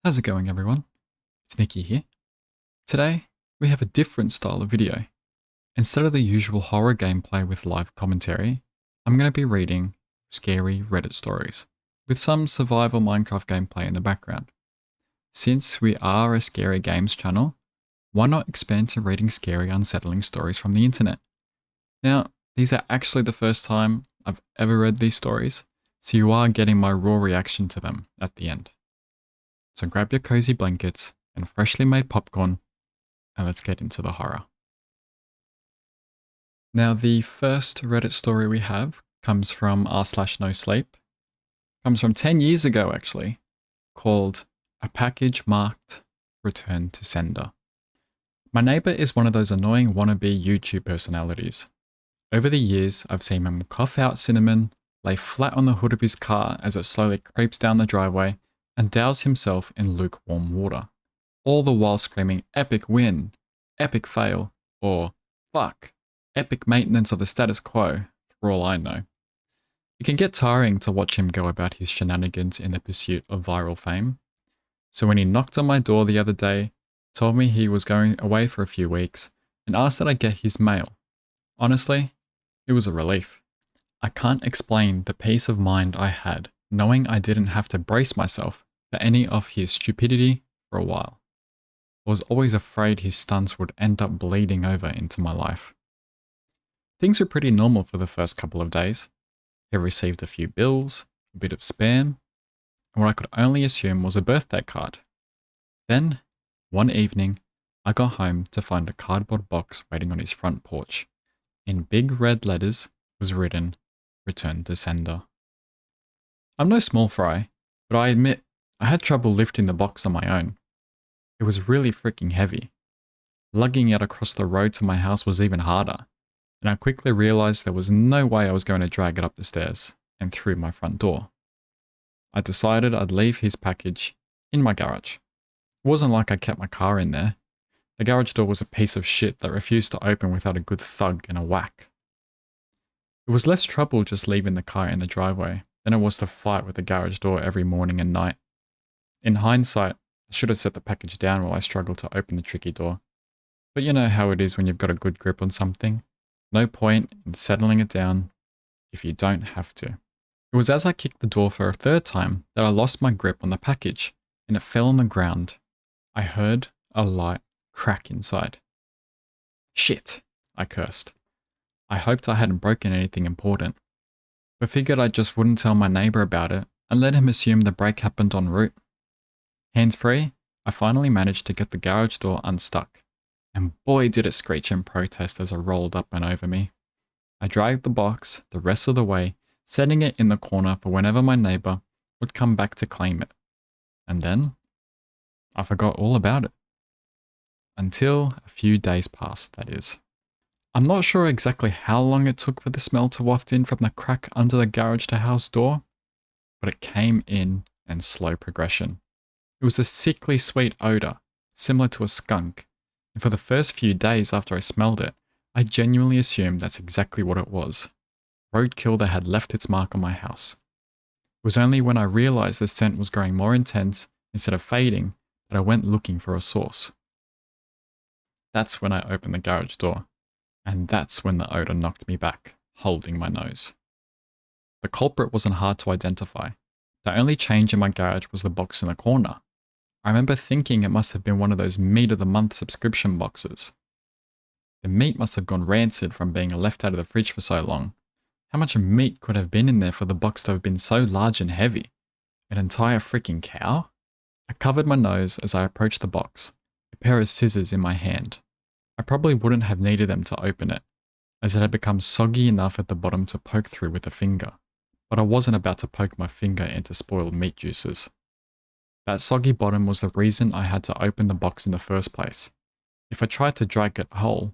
How's it going, everyone? It's Nikki here. Today, we have a different style of video. Instead of the usual horror gameplay with live commentary, I'm going to be reading scary Reddit stories with some survival Minecraft gameplay in the background. Since we are a scary games channel, why not expand to reading scary, unsettling stories from the internet? Now, these are actually the first time I've ever read these stories, so you are getting my raw reaction to them at the end. So grab your cozy blankets and freshly made popcorn, and let's get into the horror. Now, the first Reddit story we have comes from r/nosleep. Comes from 10 years ago, actually, called A Package Marked Return to Sender. My neighbor is one of those annoying wannabe YouTube personalities. Over the years, I've seen him cough out cinnamon, lay flat on the hood of his car as it slowly creeps down the driveway, and douse himself in lukewarm water, all the while screaming epic win, epic fail, or fuck, epic maintenance of the status quo, for all I know. It can get tiring to watch him go about his shenanigans in the pursuit of viral fame. So when he knocked on my door the other day, told me he was going away for a few weeks, and asked that I get his mail, honestly, it was a relief. I can't explain the peace of mind I had knowing I didn't have to brace myself for any of his stupidity for a while. I was always afraid his stunts would end up bleeding over into my life. Things were pretty normal for the first couple of days. He received a few bills, a bit of spam, and what I could only assume was a birthday card. Then, one evening, I got home to find a cardboard box waiting on his front porch. In big red letters was written, "Return to sender." I'm no small fry, but I admit I had trouble lifting the box on my own. It was really freaking heavy. Lugging it across the road to my house was even harder, and I quickly realized there was no way I was going to drag it up the stairs and through my front door. I decided I'd leave his package in my garage. It wasn't like I kept my car in there. The garage door was a piece of shit that refused to open without a good thug and a whack. It was less trouble just leaving the car in the driveway than it was to fight with the garage door every morning and night. In hindsight, I should have set the package down while I struggled to open the tricky door. But you know how it is when you've got a good grip on something. No point in settling it down if you don't have to. It was as I kicked the door for a third time that I lost my grip on the package and it fell on the ground. I heard a light crack inside. Shit, I cursed. I hoped I hadn't broken anything important, but figured I just wouldn't tell my neighbor about it and let him assume the break happened en route. Hands free, I finally managed to get the garage door unstuck, and boy did it screech in protest as it rolled up and over me. I dragged the box the rest of the way, setting it in the corner for whenever my neighbor would come back to claim it. And then, I forgot all about it. Until a few days passed, that is. I'm not sure exactly how long it took for the smell to waft in from the crack under the garage to house door, but it came in slow progression. It was a sickly sweet odor, similar to a skunk, and for the first few days after I smelled it, I genuinely assumed that's exactly what it was. Roadkill that had left its mark on my house. It was only when I realized the scent was growing more intense instead of fading that I went looking for a source. That's when I opened the garage door, and that's when the odor knocked me back, holding my nose. The culprit wasn't hard to identify. The only change in my garage was the box in the corner. I remember thinking it must have been one of those meat of the month subscription boxes. The meat must have gone rancid from being left out of the fridge for so long. How much meat could have been in there for the box to have been so large and heavy? An entire freaking cow? I covered my nose as I approached the box, a pair of scissors in my hand. I probably wouldn't have needed them to open it, as it had become soggy enough at the bottom to poke through with a finger, but I wasn't about to poke my finger into spoiled meat juices. That soggy bottom was the reason I had to open the box in the first place. If I tried to drag it whole,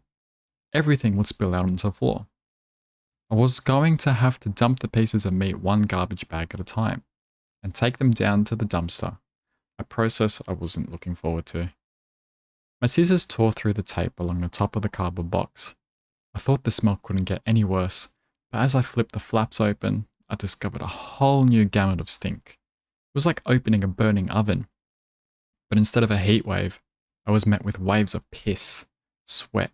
everything would spill out onto the floor. I was going to have to dump the pieces of meat one garbage bag at a time, and take them down to the dumpster, a process I wasn't looking forward to. My scissors tore through the tape along the top of the cardboard box. I thought the smell couldn't get any worse, but as I flipped the flaps open, I discovered a whole new gamut of stink. It was like opening a burning oven. But instead of a heat wave, I was met with waves of piss, sweat,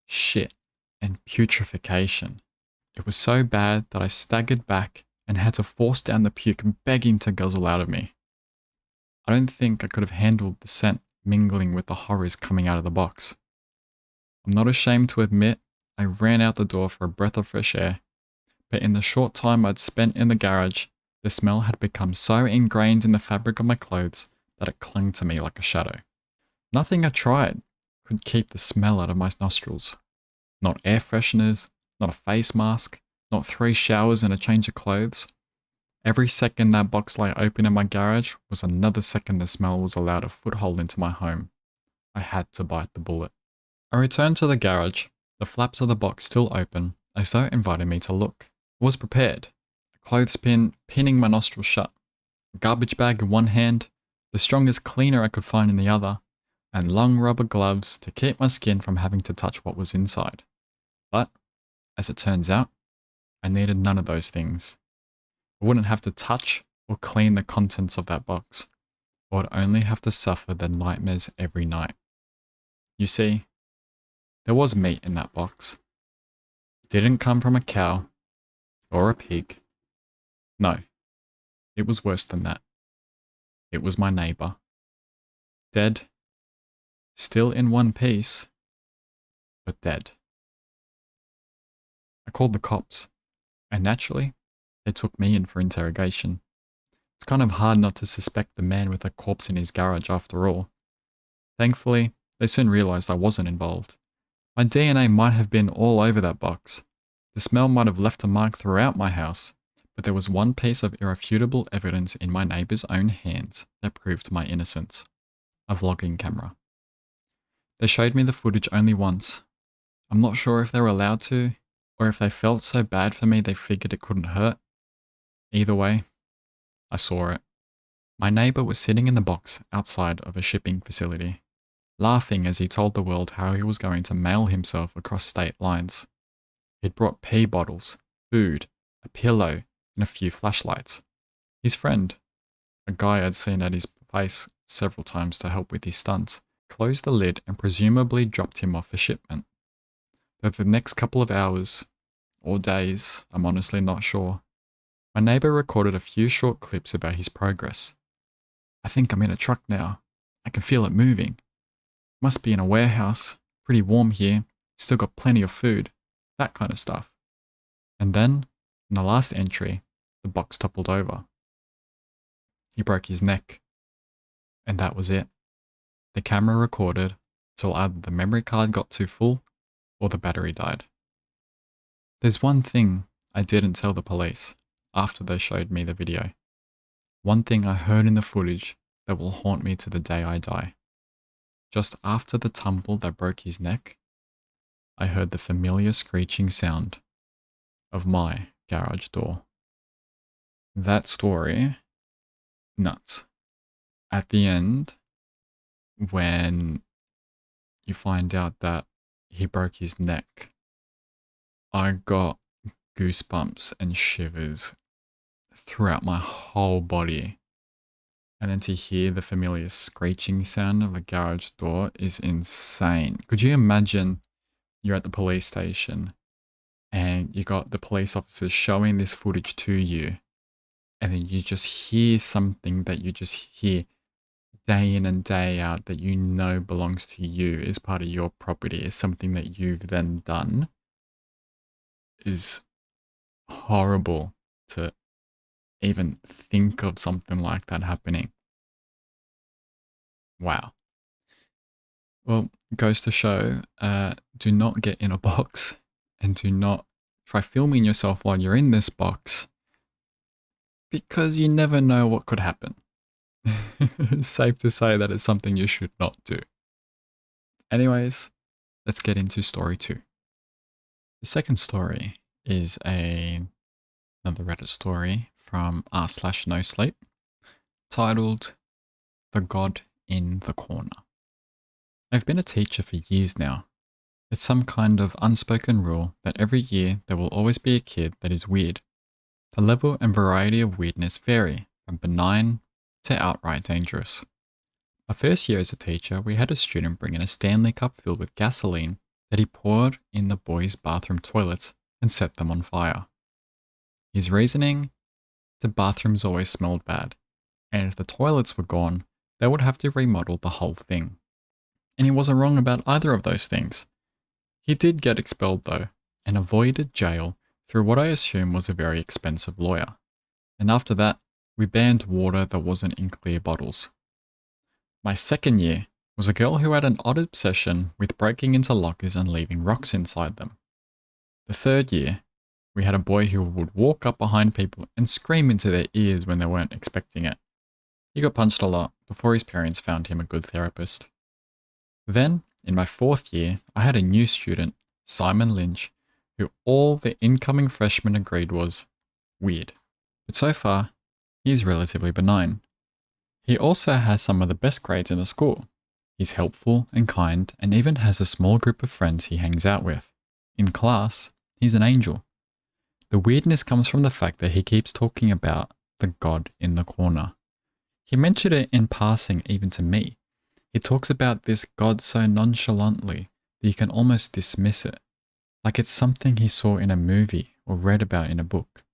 shit, and putrefaction. It was so bad that I staggered back and had to force down the puke begging to guzzle out of me. I don't think I could have handled the scent mingling with the horrors coming out of the box. I'm not ashamed to admit I ran out the door for a breath of fresh air, but in the short time I'd spent in the garage, the smell had become so ingrained in the fabric of my clothes that it clung to me like a shadow. Nothing I tried could keep the smell out of my nostrils. Not air fresheners, not a face mask, not 3 showers and a change of clothes. Every second that box lay open in my garage was another second the smell was allowed a foothold into my home. I had to bite the bullet. I returned to the garage, the flaps of the box still open, as though it invited me to look. I was prepared. A clothespin pinning my nostrils shut, a garbage bag in one hand, the strongest cleaner I could find in the other, and long rubber gloves to keep my skin from having to touch what was inside. But, as it turns out, I needed none of those things. I wouldn't have to touch or clean the contents of that box. I would only have to suffer the nightmares every night. You see, there was meat in that box. It didn't come from a cow or a pig. No, it was worse than that. It was my neighbor. Dead. Still in one piece, but dead. I called the cops, and naturally, they took me in for interrogation. It's kind of hard not to suspect the man with a corpse in his garage after all. Thankfully, they soon realized I wasn't involved. My DNA might have been all over that box. The smell might have left a mark throughout my house, but there was one piece of irrefutable evidence in my neighbor's own hands that proved my innocence. A vlogging camera. They showed me the footage only once. I'm not sure if they were allowed to, or if they felt so bad for me they figured it couldn't hurt. Either way, I saw it. My neighbor was sitting in the box outside of a shipping facility, laughing as he told the world how he was going to mail himself across state lines. He'd brought pee bottles, food, a pillow, and a few flashlights. His friend, a guy I'd seen at his place several times to help with his stunts, closed the lid and presumably dropped him off for shipment. Though the next couple of hours, or days, I'm honestly not sure, my neighbor recorded a few short clips about his progress. I think I'm in a truck now. I can feel it moving. Must be in a warehouse. Pretty warm here. Still got plenty of food. That kind of stuff. And then, in the last entry, the box toppled over. He broke his neck. And that was it. The camera recorded till either the memory card got too full or the battery died. There's one thing I didn't tell the police after they showed me the video. One thing I heard in the footage that will haunt me to the day I die. Just after the tumble that broke his neck, I heard the familiar screeching sound of my garage door. That story, nuts. At the end, when you find out that he broke his neck, I got goosebumps and shivers throughout my whole body. And then to hear the familiar screeching sound of the garage door is insane. Could you imagine you're at the police station and you got the police officers showing this footage to you, and then you just hear something that you just hear day in and day out that you know belongs to you, is part of your property, is something that you've then done, is horrible to even think of something like that happening. Wow. Well, goes to show, do not get in a box and do not try filming yourself while you're in this box, because you never know what could happen. It's safe to say that it's something you should not do. Anyways, let's get into story 2. The second story is another Reddit story from r/nosleep titled The God in the Corner. I've been a teacher for years now. It's some kind of unspoken rule that every year there will always be a kid that is weird. The level and variety of weirdness vary from benign to outright dangerous. My first year as a teacher, we had a student bring in a Stanley cup filled with gasoline that he poured in the boys' bathroom toilets and set them on fire. His reasoning? The bathrooms always smelled bad, and if the toilets were gone, they would have to remodel the whole thing. And he wasn't wrong about either of those things. He did get expelled though, and avoided jail through what I assume was a very expensive lawyer. And after that, we banned water that wasn't in clear bottles. My second year was a girl who had an odd obsession with breaking into lockers and leaving rocks inside them. The third year, we had a boy who would walk up behind people and scream into their ears when they weren't expecting it. He got punched a lot before his parents found him a good therapist. Then, in my fourth year, I had a new student, Simon Lynch, who all the incoming freshmen agreed was weird. But so far, he is relatively benign. He also has some of the best grades in the school. He's helpful and kind and even has a small group of friends he hangs out with. In class, he's an angel. The weirdness comes from the fact that he keeps talking about the God in the corner. He mentioned it in passing even to me. He talks about this God so nonchalantly that you can almost dismiss it, like it's something he saw in a movie or read about in a book.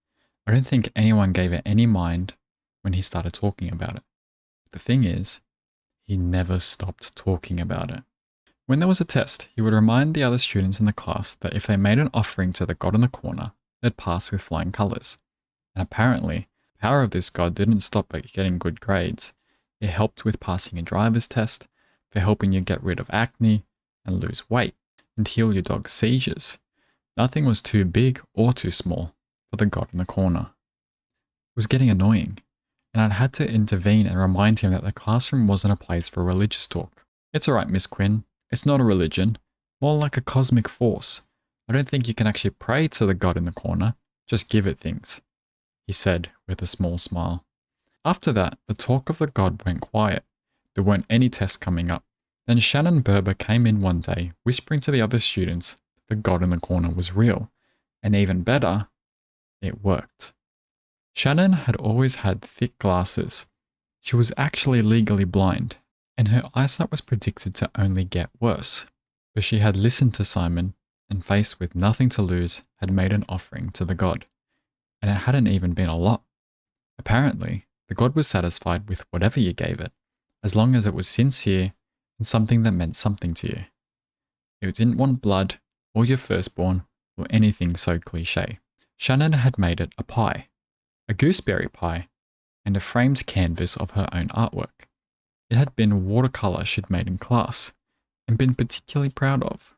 I don't think anyone gave it any mind when he started talking about it. The thing is, he never stopped talking about it. When there was a test, he would remind the other students in the class that if they made an offering to the God in the corner, they'd pass with flying colours. And apparently, the power of this God didn't stop at getting good grades. It helped with passing a driver's test, for helping you get rid of acne and lose weight, and heal your dog's seizures. Nothing was too big or too small for the God in the corner. It was getting annoying, and I'd had to intervene and remind him that the classroom wasn't a place for religious talk. It's alright, Miss Quinn. It's not a religion, more like a cosmic force. I don't think you can actually pray to the God in the corner, just give it things, he said with a small smile. After that, the talk of the God went quiet. There weren't any tests coming up. Then Shannon Berber came in one day, whispering to the other students that the God in the corner was real. And even better, it worked. Shannon had always had thick glasses. She was actually legally blind, and her eyesight was predicted to only get worse. But she had listened to Simon, and faced with nothing to lose, had made an offering to the God. And it hadn't even been a lot. Apparently, the God was satisfied with whatever you gave it, as long as it was sincere and something that meant something to you. It didn't want blood, or your firstborn, or anything so cliche. Shannon had made it a pie, a gooseberry pie, and a framed canvas of her own artwork. It had been watercolour she'd made in class, and been particularly proud of.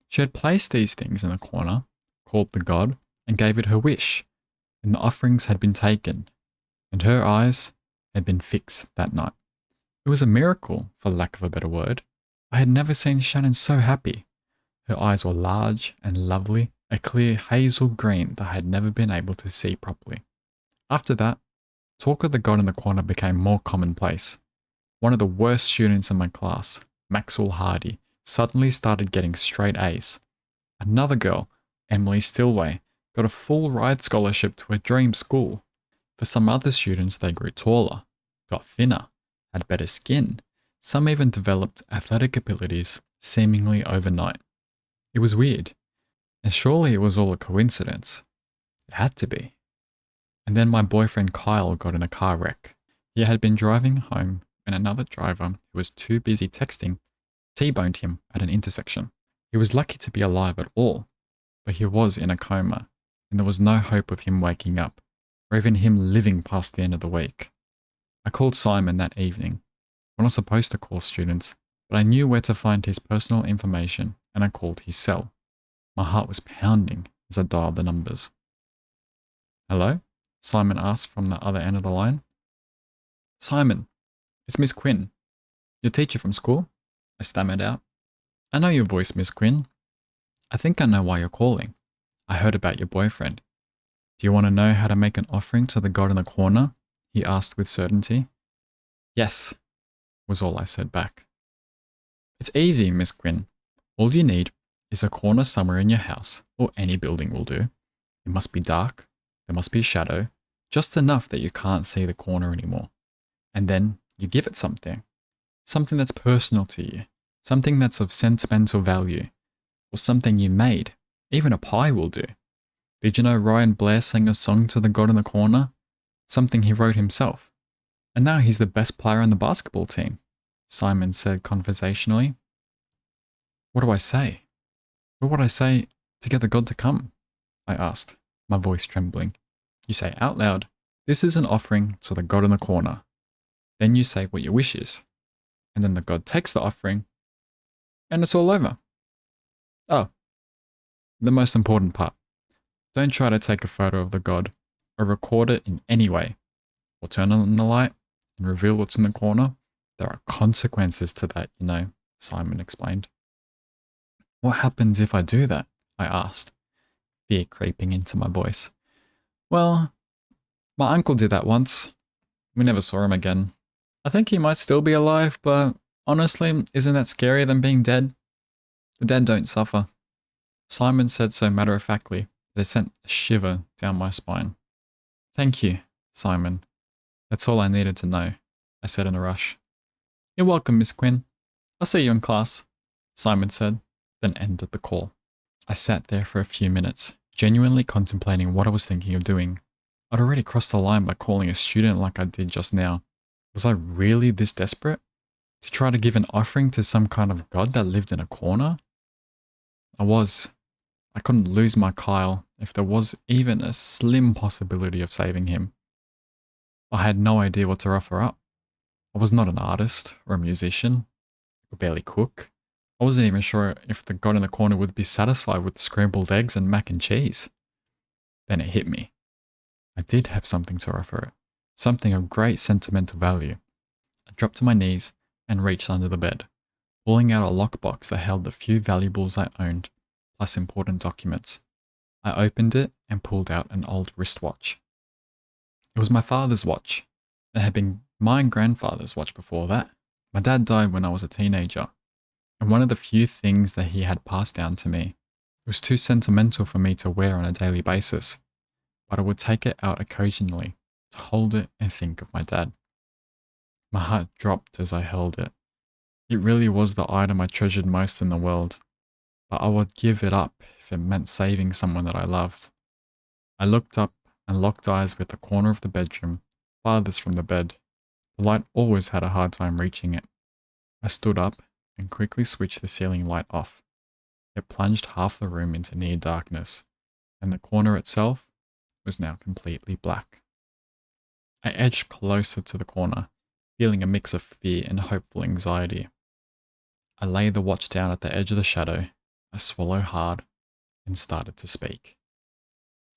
She had placed these things in a corner, called the God, and gave it her wish, and the offerings had been taken, and her eyes had been fixed that night. It was a miracle, for lack of a better word. I had never seen Shannon so happy. Her eyes were large and lovely, a clear hazel green that I had never been able to see properly. After that, talk of the God in the corner became more commonplace. One of the worst students in my class, Maxwell Hardy, suddenly started getting straight A's. Another girl, Emily Stillway, got a full ride scholarship to her dream school. For some other students, they grew taller, got thinner, had better skin. Some even developed athletic abilities seemingly overnight. It was weird, and surely it was all a coincidence. It had to be. And then my boyfriend Kyle got in a car wreck. He had been driving home when another driver, who was too busy texting, T-boned him at an intersection. He was lucky to be alive at all, but he was in a coma, and there was no hope of him waking up, or even him living past the end of the week. I called Simon that evening. We're not supposed to call students, but I knew where to find his personal information, and I called his cell. My heart was pounding as I dialed the numbers. "Hello?" Simon asked from the other end of the line. "Simon, it's Miss Quinn. Your teacher from school?" I stammered out. "I know your voice, Miss Quinn. I think I know why you're calling. I heard about your boyfriend. Do you want to know how to make an offering to the God in the corner?" he asked with certainty. "Yes," was all I said back. "It's easy, Miss Quinn. All you need is a corner somewhere in your house, or any building will do. It must be dark, there must be a shadow, just enough that you can't see the corner anymore. And then you give it something. Something that's personal to you, something that's of sentimental value, or something you made. Even a pie will do. Did you know Ryan Blair sang a song to the God in the corner? Something he wrote himself. And now he's the best player on the basketball team, Simon said conversationally. What do I say? What would I say to get the God to come? I asked, my voice trembling. You say out loud, this is an offering to the God in the corner. Then you say what your wish is. And then the God takes the offering, and it's all over. Oh, the most important part. Don't try to take a photo of the God or record it in any way, or turn on the light and reveal what's in the corner. There are consequences to that, you know, Simon explained. What happens if I do that? I asked, fear creeping into my voice. Well, my uncle did that once. We never saw him again. I think he might still be alive, but honestly, isn't that scarier than being dead? The dead don't suffer. Simon said so matter-of-factly that it sent a shiver down my spine. Thank you, Simon. That's all I needed to know, I said in a rush. You're welcome, Miss Quinn. I'll see you in class, Simon said, then ended the call. I sat there for a few minutes, genuinely contemplating what I was thinking of doing. I'd already crossed the line by calling a student like I did just now. Was I really this desperate? To try to give an offering to some kind of god that lived in a corner? I was. I couldn't lose my Kyle if there was even a slim possibility of saving him. I had no idea what to offer up. I was not an artist or a musician. I could barely cook. I wasn't even sure if the god in the corner would be satisfied with scrambled eggs and mac and cheese. Then it hit me. I did have something to offer it. Something of great sentimental value. I dropped to my knees and reached under the bed, pulling out a lockbox that held the few valuables I owned, plus important documents. I opened it and pulled out an old wristwatch. It was my father's watch. It had been my grandfather's watch before that. My dad died when I was a teenager, and one of the few things that he had passed down to me. It was too sentimental for me to wear on a daily basis, but I would take it out occasionally to hold it and think of my dad. My heart dropped as I held it. It really was the item I treasured most in the world, but I would give it up if it meant saving someone that I loved. I looked up and locked eyes with the corner of the bedroom, farthest from the bed. The light always had a hard time reaching it. I stood up and quickly switched the ceiling light off. It plunged half the room into near darkness, and the corner itself was now completely black. I edged closer to the corner, feeling a mix of fear and hopeful anxiety. I laid the watch down at the edge of the shadow. I swallowed hard and started to speak.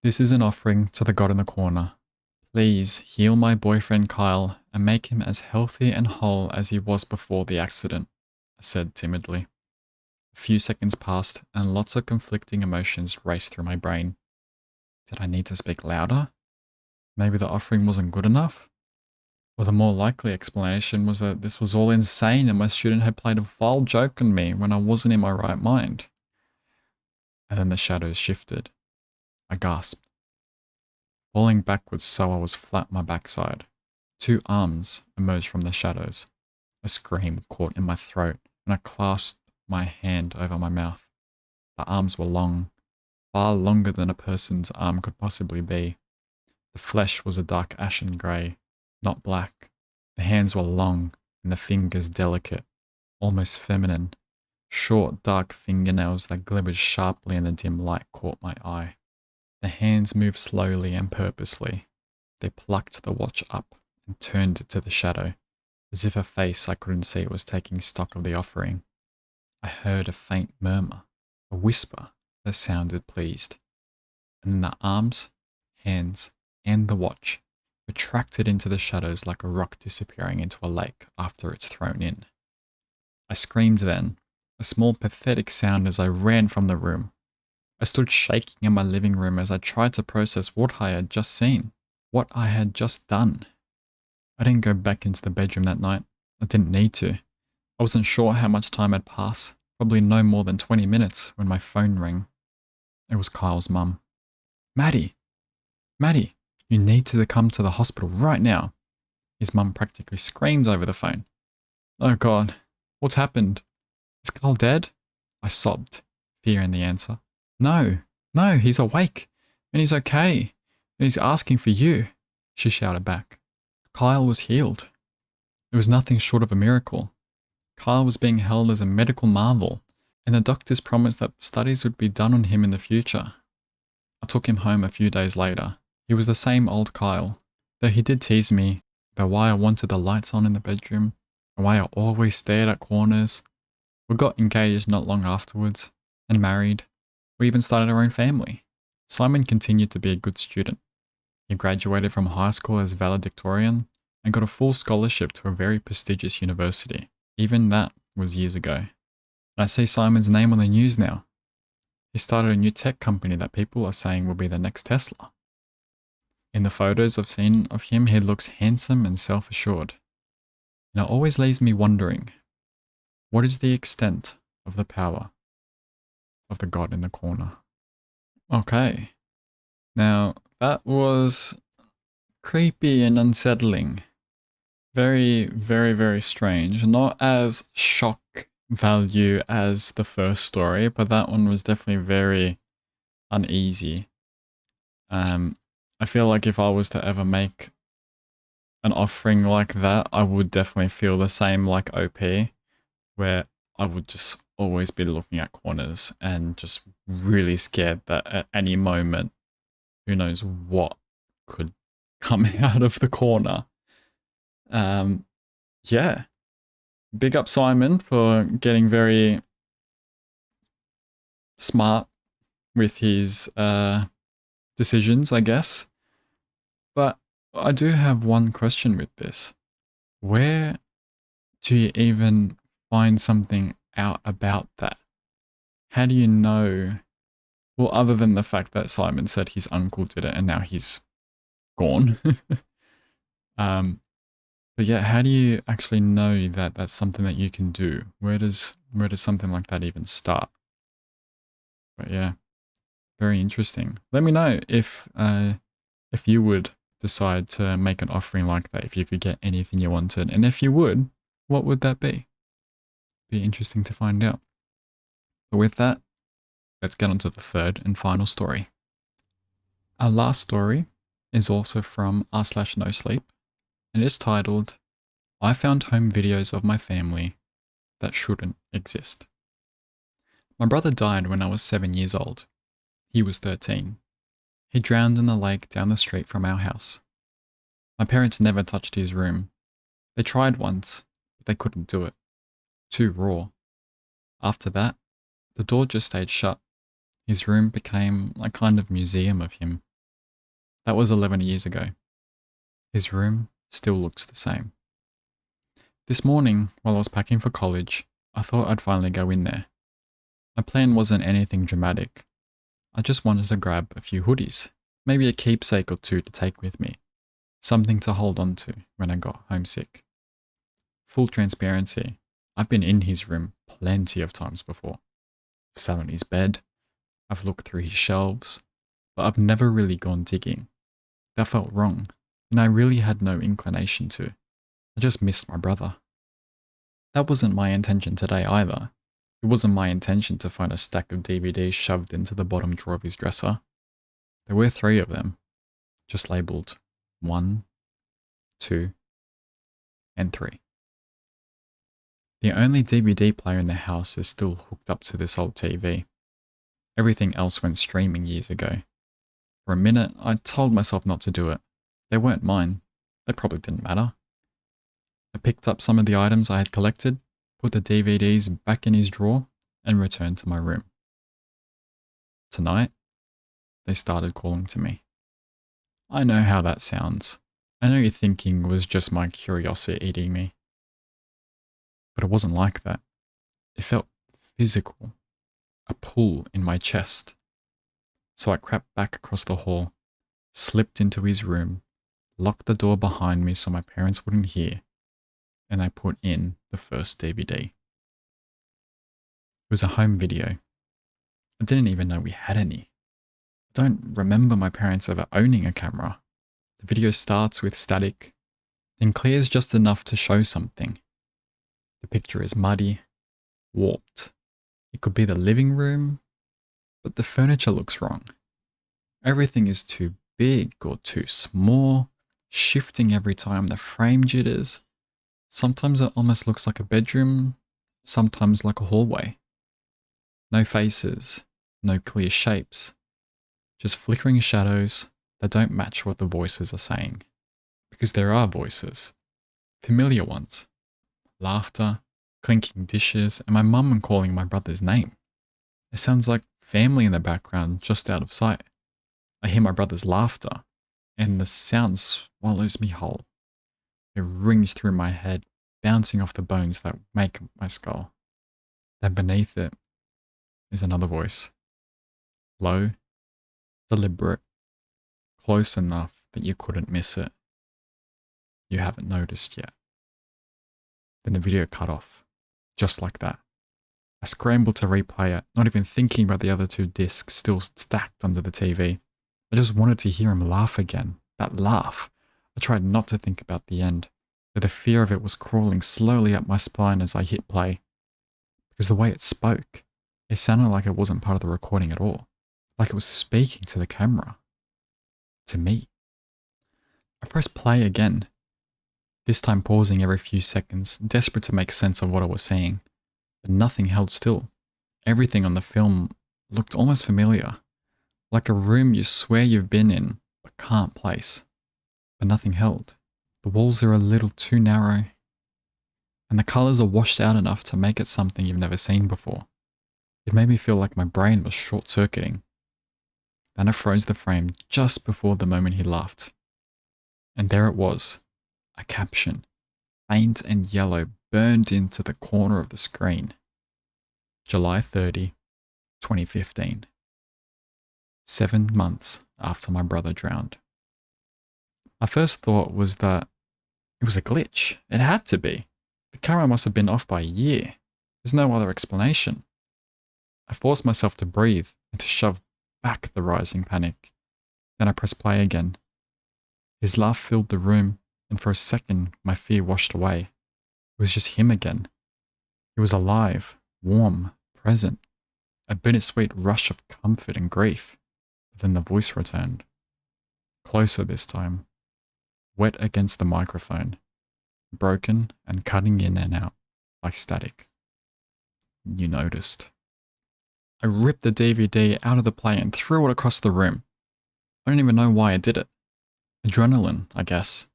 This is an offering to the God in the corner. Please heal my boyfriend Kyle and make him as healthy and whole as he was before the accident, I said timidly. A few seconds passed and lots of conflicting emotions raced through my brain. Did I need to speak louder? Maybe the offering wasn't good enough? Or the more likely explanation was that this was all insane and my student had played a vile joke on me when I wasn't in my right mind. And then the shadows shifted. I gasped. Falling backwards so I was flat on my backside. Two arms emerged from the shadows. A scream caught in my throat and I clasped my hand over my mouth. The arms were long, far longer than a person's arm could possibly be. The flesh was a dark ashen grey, not black. The hands were long and the fingers delicate, almost feminine. Short, dark fingernails that glimmered sharply in the dim light caught my eye. The hands moved slowly and purposefully. They plucked the watch up and turned it to the shadow, as if a face I couldn't see was taking stock of the offering. I heard a faint murmur, a whisper that sounded pleased. And then the arms, hands, and the watch retracted into the shadows like a rock disappearing into a lake after it's thrown in. I screamed then, a small pathetic sound as I ran from the room. I stood shaking in my living room as I tried to process what I had just seen, what I had just done. I didn't go back into the bedroom that night. I didn't need to. I wasn't sure how much time had passed, probably no more than 20 minutes when my phone rang. It was Kyle's mum. Maddie, you need to come to the hospital right now. His mum practically screamed over the phone. Oh God, what's happened? Is Carl dead? I sobbed, fear in the answer. No, no, he's awake, and he's okay, and he's asking for you, she shouted back. Kyle was healed. It was nothing short of a miracle. Kyle was being held as a medical marvel, and the doctors promised that studies would be done on him in the future. I took him home a few days later. He was the same old Kyle, though he did tease me about why I wanted the lights on in the bedroom and why I always stared at corners. We got engaged not long afterwards and married. We even started our own family. Simon continued to be a good student. He graduated from high school as valedictorian and got a full scholarship to a very prestigious university. Even that was years ago. And I see Simon's name on the news now. He started a new tech company that people are saying will be the next Tesla. In the photos I've seen of him, he looks handsome and self-assured. And it always leaves me wondering, what is the extent of the power of the God in the corner? Okay. Now, that was creepy and unsettling. Very, very, very strange. Not as shock value as the first story, but that one was definitely very uneasy. I feel like if I was to ever make an offering like that, I would definitely feel the same like OP, where I would just always be looking at corners and just really scared that at any moment, who knows what could come out of the corner. Yeah. Big up Simon for getting very smart with his decisions, I guess. But I do have one question with this. Where do you even find something out about that? How do you know? Well, other than the fact that Simon said his uncle did it and now he's gone. um, but yeah, how do you actually know that that's something that you can do? Where does something like that even start? But yeah, very interesting. Let me know if you would decide to make an offering like that, if you could get anything you wanted, and if you would, what would that be? Be interesting to find out. But with that, let's get on to the third and final story. Our last story is also from r/nosleep, and it's titled, I found home videos of my family that shouldn't exist. My brother died when I was 7 years old. He was 13. He drowned in the lake down the street from our house. My parents never touched his room. They tried once, but they couldn't do it. Too raw. After that, the door just stayed shut. His room became a kind of museum of him. That was 11 years ago. His room still looks the same. This morning, while I was packing for college, I thought I'd finally go in there. My plan wasn't anything dramatic. I just wanted to grab a few hoodies, maybe a keepsake or two to take with me, something to hold on to when I got homesick. Full transparency, I've been in his room plenty of times before. I've sat on his bed, I've looked through his shelves, but I've never really gone digging. That felt wrong, and I really had no inclination to. I just missed my brother. That wasn't my intention today either. It wasn't my intention to find a stack of DVDs shoved into the bottom drawer of his dresser. There were 3 of them, just labelled 1, 2, and 3. The only DVD player in the house is still hooked up to this old TV. Everything else went streaming years ago. For a minute, I told myself not to do it. They weren't mine. They probably didn't matter. I picked up some of the items I had collected, put the DVDs back in his drawer, and returned to my room. Tonight, they started calling to me. I know how that sounds. I know you're thinking it was just my curiosity eating me. But it wasn't like that. It felt physical. A pull in my chest. So I crept back across the hall, slipped into his room, locked the door behind me so my parents wouldn't hear, and I put in the first DVD. It was a home video. I didn't even know we had any. I don't remember my parents ever owning a camera. The video starts with static, then clears just enough to show something. The picture is muddy, warped. It could be the living room, but the furniture looks wrong. Everything is too big or too small, shifting every time the frame jitters. Sometimes it almost looks like a bedroom, sometimes like a hallway. No faces, no clear shapes, just flickering shadows that don't match what the voices are saying. Because there are voices, familiar ones. Laughter, clinking dishes, and my mum calling my brother's name. It sounds like family in the background, just out of sight. I hear my brother's laughter, and the sound swallows me whole. It rings through my head, bouncing off the bones that make my skull. Then beneath it is another voice. Low, deliberate, close enough that you couldn't miss it. You haven't noticed yet. Then the video cut off, just like that. I scrambled to replay it, not even thinking about the other two discs still stacked under the TV. I just wanted to hear him laugh again. That laugh. I tried not to think about the end, but the fear of it was crawling slowly up my spine as I hit play. Because the way it spoke, it sounded like it wasn't part of the recording at all. Like it was speaking to the camera. To me. I pressed play again, this time pausing every few seconds, desperate to make sense of what I was seeing. But nothing held still. Everything on the film looked almost familiar, like a room you swear you've been in but can't place. But nothing held. The walls are a little too narrow, and the colours are washed out enough to make it something you've never seen before. It made me feel like my brain was short-circuiting. Then I froze the frame just before the moment he laughed. And there it was, a caption, faint and yellow, burned into the corner of the screen. July 30, 2015. 7 months after my brother drowned. My first thought was that it was a glitch. It had to be. The camera must have been off by a year. There's no other explanation. I forced myself to breathe and to shove back the rising panic. Then I pressed play again. His laugh filled the room, and for a second my fear washed away. It was just him again. He was alive, warm, present, a bittersweet rush of comfort and grief. But then the voice returned. Closer this time, wet against the microphone, broken and cutting in and out like static. You noticed. I ripped the DVD out of the play and threw it across the room. I don't even know why I did it. Adrenaline, I guess.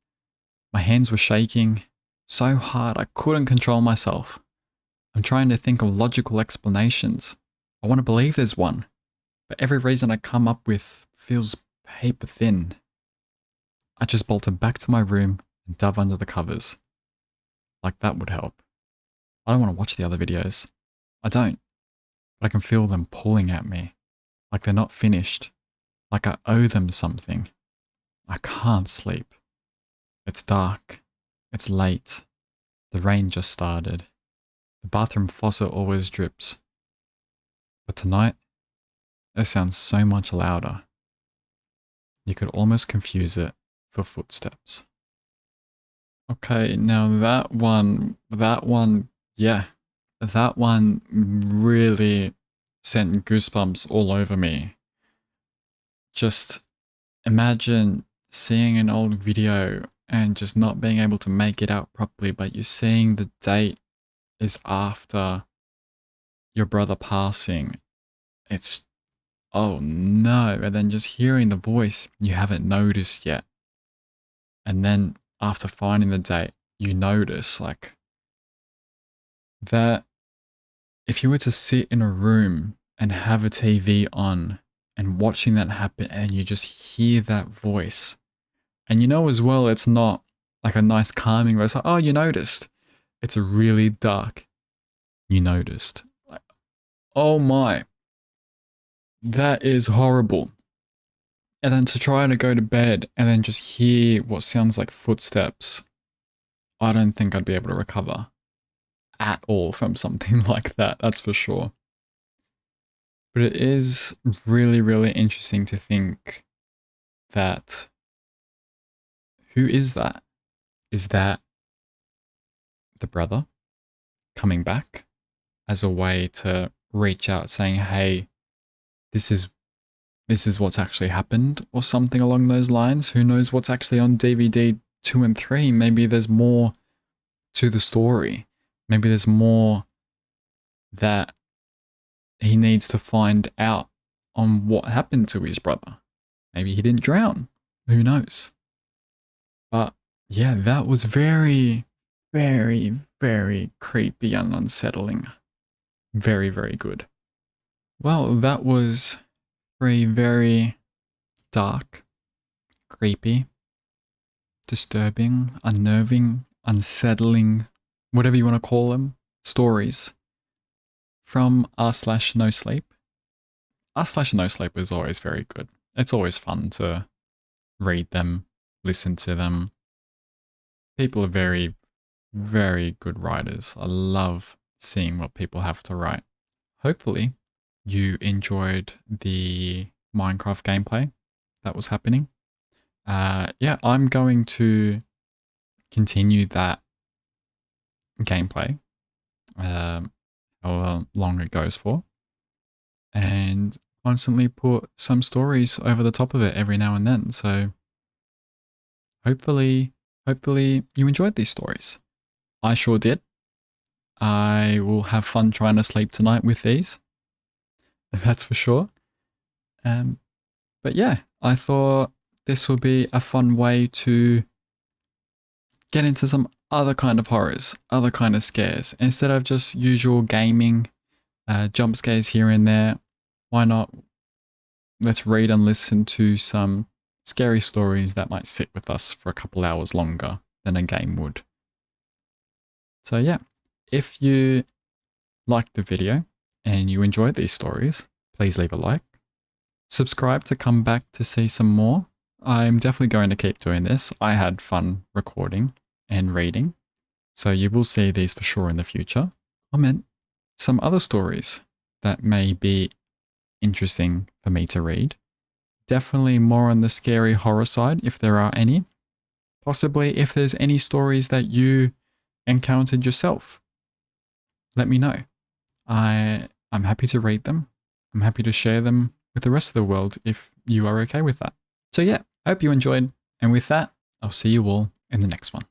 My hands were shaking so hard I couldn't control myself. I'm trying to think of logical explanations. I want to believe there's one, but every reason I come up with feels paper thin. I just bolted back to my room and dove under the covers. Like that would help. I don't want to watch the other videos. I don't. But I can feel them pulling at me. Like they're not finished. Like I owe them something. I can't sleep. It's dark. It's late. The rain just started. The bathroom faucet always drips. But tonight, it sounds so much louder. You could almost confuse it for footsteps. Okay, now that one, yeah. That one really sent goosebumps all over me. Just imagine seeing an old video and just not being able to make it out properly, but you're seeing the date is after your brother passing. It's, oh no. And then just hearing the voice you haven't noticed yet. And then after finding the date, you notice like that if you were to sit in a room and have a TV on and watching that happen and you just hear that voice, and you know as well it's not like a nice calming voice, like, oh, you noticed. It's a really dark, you noticed. Like, oh my, that is horrible. And then to try to go to bed and then just hear what sounds like footsteps, I don't think I'd be able to recover at all from something like that, that's for sure. But it is really, really interesting to think that who is that? Is that the brother? coming back as a way to reach out saying, hey, this is what's actually happened, or something along those lines. Who knows what's actually on DVD 2 and 3? Maybe there's more to the story. Maybe there's more that he needs to find out on what happened to his brother. Maybe he didn't drown. Who knows? But yeah, that was very, very, very creepy and unsettling. Very, very good. Well, that was very dark, creepy, disturbing, unnerving, unsettling, whatever you want to call them, stories from r/nosleep. r/nosleep is always very good. It's always fun to read them, listen to them. People are very, very good writers. I love seeing what people have to write. Hopefully, you enjoyed the Minecraft gameplay that was happening. Yeah, I'm going to continue that gameplay, however long it goes for, and constantly put some stories over the top of it every now and then. So hopefully you enjoyed these stories. I sure did. I will have fun trying to sleep tonight with these. That's for sure. But yeah, I thought this would be a fun way to get into some other kind of horrors, other kind of scares. Instead of just usual gaming, jump scares here and there, why not let's read and listen to some scary stories that might sit with us for a couple hours longer than a game would. So yeah, if you liked the video and you enjoyed these stories, please leave a like. Subscribe to come back to see some more. I'm definitely going to keep doing this. I had fun recording and reading, so you will see these for sure in the future. Comment some other stories that may be interesting for me to read. Definitely more on the scary horror side if there are any. Possibly if there's any stories that you encountered yourself. Let me know. I'm happy to read them. I'm happy to share them with the rest of the world if you are okay with that. So yeah, I hope you enjoyed. And with that, I'll see you all in the next one.